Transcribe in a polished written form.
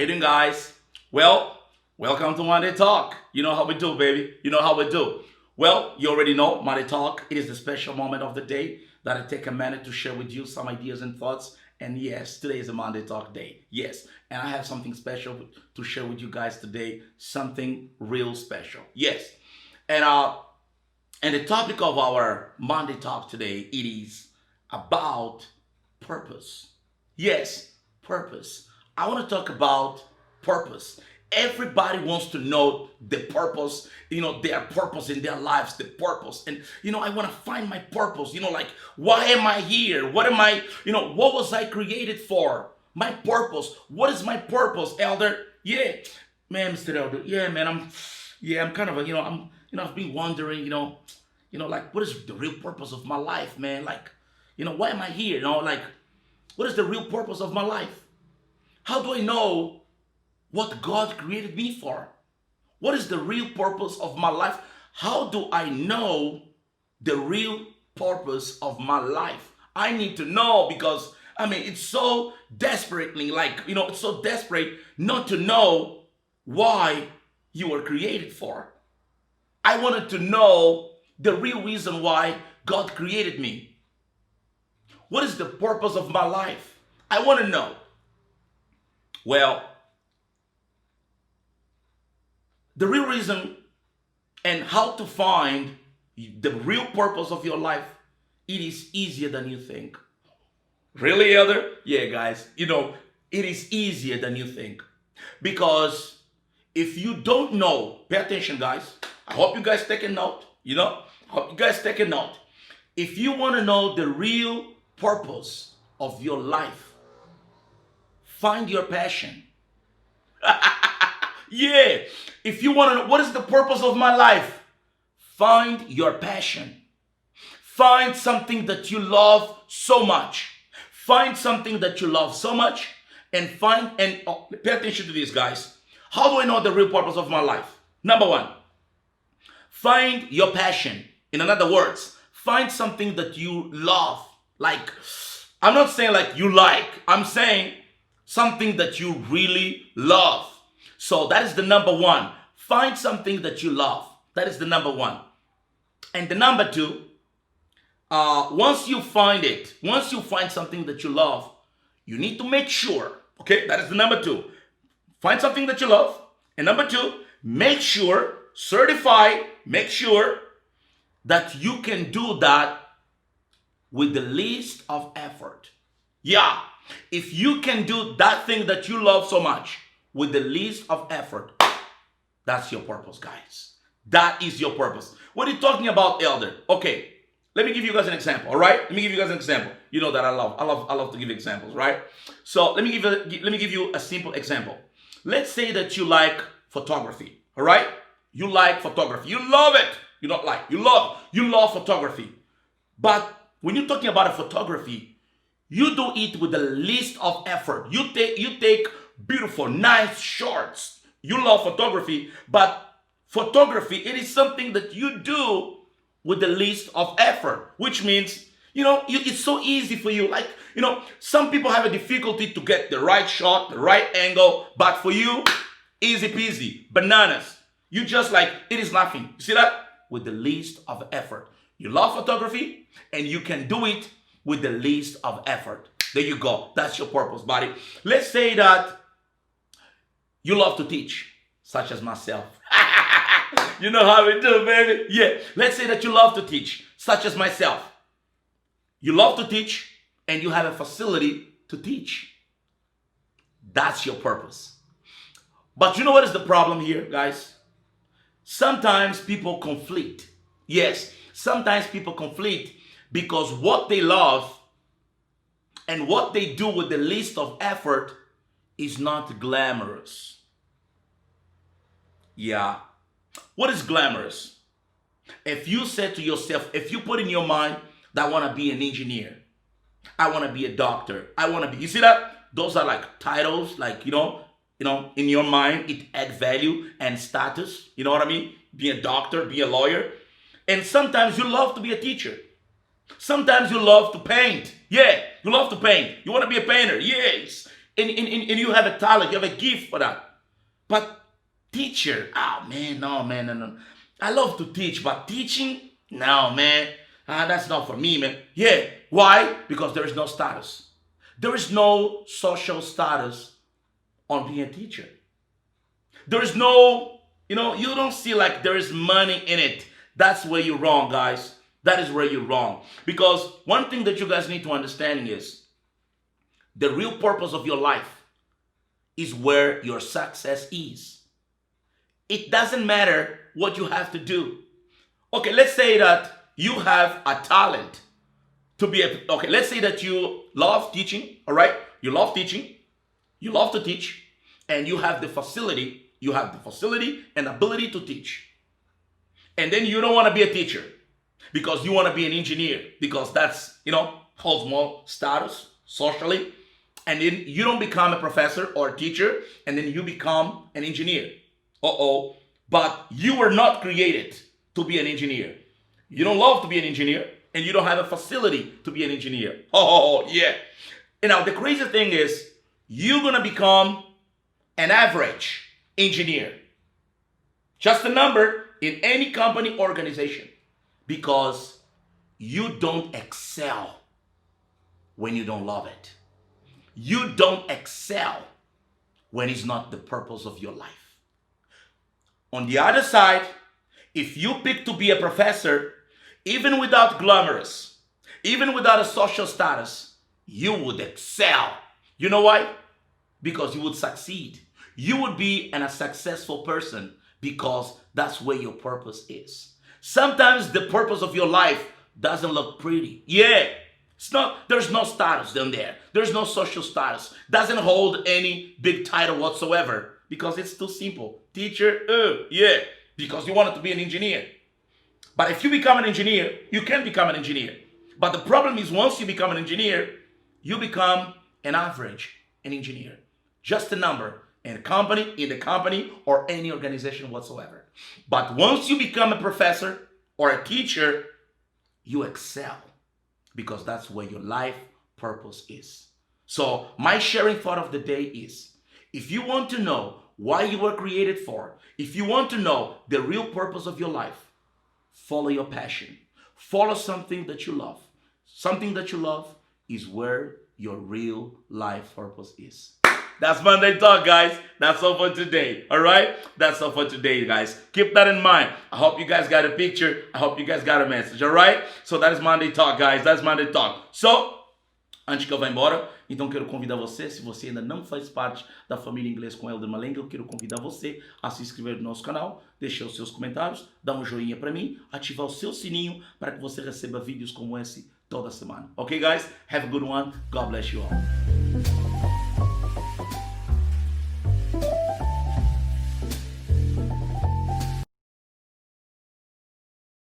you doing, guys? Well, welcome to Monday Talk. You know how we do, baby. You know how we do. Well, you already know Monday Talk. It is the special moment of the day that I take a minute to share with you some ideas and thoughts. And yes, today is a Monday Talk day. Yes, and I have something special to share with you guys today. Something real special. Yes, and the topic of our Monday Talk today, it is about purpose. Yes, purpose. I want to talk about purpose. Everybody wants to know the purpose, their purpose in their lives, the purpose. And, I want to find my purpose, like, why am I here? What am I, what was I created for? My purpose. What is my purpose, Elder? Yeah, man, Mr. Elder. Yeah, man, I'm kind of, I've been wondering, like, what is the real purpose of my life, man? Like, why am I here? Like, what is the real purpose of my life? How do I know what God created me for? What is the real purpose of my life? How do I know the real purpose of my life? I need to know because, it's so desperately, it's so desperate not to know why you were created for. I wanted to know the real reason why God created me. What is the purpose of my life? I want to know. Well, the real reason and how to find the real purpose of your life, it is easier than you think. Really, Elder? Yeah, guys, it is easier than you think. Because if you don't know, pay attention, guys. I hope you guys take a note, I hope you guys take a note. If you want to know the real purpose of your life, find your passion. Yeah. If you want to know what is the purpose of my life, find your passion. Find something that you love so much. Find something that you love so much and pay attention to this, guys. How do I know the real purpose of my life? Number one, find your passion. In other words, find something that you love. Like, I'm not saying like you like, I'm saying something that you really love. So that is the number one. Find something that you love. That is the number one. And the number two, once you find something that you love, you need to make sure, okay, that is the number two. Find something that you love. And number two, make sure that you can do that with the least of effort. Yeah. If you can do that thing that you love so much with the least of effort, that's your purpose, guys. That is your purpose. What are you talking about, Elder? Okay, let me give you guys an example, all right? Let me give you guys an example. You know that I love to give examples, right? So let me give you a simple example. Let's say that you like photography, all right? You like photography. You love it. You love photography. But when you're talking about a photography, you do it with the least of effort. You take beautiful, nice shots. You love photography, but photography, it is something that you do with the least of effort, which means, it's so easy for you. Like, some people have a difficulty to get the right shot, the right angle, but for you, easy peasy, bananas. You just like, it is nothing. You see that? With the least of effort. You love photography and you can do it with the least of effort. There you go. That's your purpose, buddy. Let's say that you love to teach, such as myself. You know how we do, baby. Yeah. Let's say that you love to teach, such as myself. You love to teach and you have a facility to teach. That's your purpose. But you know what is the problem here, guys? Sometimes people conflict. Yes, sometimes people conflict because what they love and what they do with the least of effort is not glamorous. Yeah. What is glamorous? If you said to yourself, if you put in your mind that I want to be an engineer, I want to be a doctor, I want to be, you see that? Those are like titles, like, in your mind, it adds value and status. You know what I mean? Be a doctor, be a lawyer. And sometimes you love to be a teacher. Sometimes you love to paint. Yeah, you love to paint. You want to be a painter. Yes. and you have a talent, you have a gift for that. But teacher, oh man, no, man, no. I love to teach, but teaching, no, man. That's not for me, man. Yeah, why? Because there is no status. There is no social status on being a teacher. There is no, you don't see like there is money in it. That's where you're wrong, guys. That is where you're wrong. Because one thing that you guys need to understand is the real purpose of your life is where your success is. It doesn't matter what you have to do. Okay, let's say that you have a talent to be okay, let's say that you love teaching, all right? You love teaching, you love to teach, and you have the facility and ability to teach. And then you don't want to be a teacher because you want to be an engineer because that's, holds more status socially. And then you don't become a professor or a teacher, and then you become an engineer. But you were not created to be an engineer. You don't love to be an engineer, and you don't have a facility to be an engineer. Yeah. And now the crazy thing is, you're going to become an average engineer. Just a number in any company organization, because you don't excel when you don't love it. You don't excel when it's not the purpose of your life. On the other side, if you pick to be a professor, even without glamorous, even without a social status, you would excel. You know why? Because you would succeed. You would be a successful person because that's where your purpose is. Sometimes the purpose of your life doesn't look pretty. Yeah, there's no status down there. There's no social status. Doesn't hold any big title whatsoever because it's too simple. Teacher, yeah, because you wanted to be an engineer. But if you become an engineer, you can become an engineer. But the problem is once you become an engineer, you become an average engineer. Just a number in the company, or any organization whatsoever. But once you become a professor or a teacher, you excel because that's where your life purpose is. So my sharing thought of the day is, if you want to know why you were created for, if you want to know the real purpose of your life, follow your passion. Follow something that you love. Something that you love is where your real life purpose is. That's Monday Talk, guys. That's all for today, all right? That's all for today, guys. Keep that in mind. I hope you guys got a picture. I hope you guys got a message, all right? So that is Monday Talk, guys. That's Monday Talk. So, antes que eu vá embora, então quero convidar você, se você ainda não faz parte da família Inglês com Elder Malenga, eu quero convidar você a se inscrever no nosso canal, deixar os seus comentários, dar um joinha para mim, ativar o seu sininho para que você receba vídeos como esse toda semana. Okay, guys? Have a good one. God bless you all.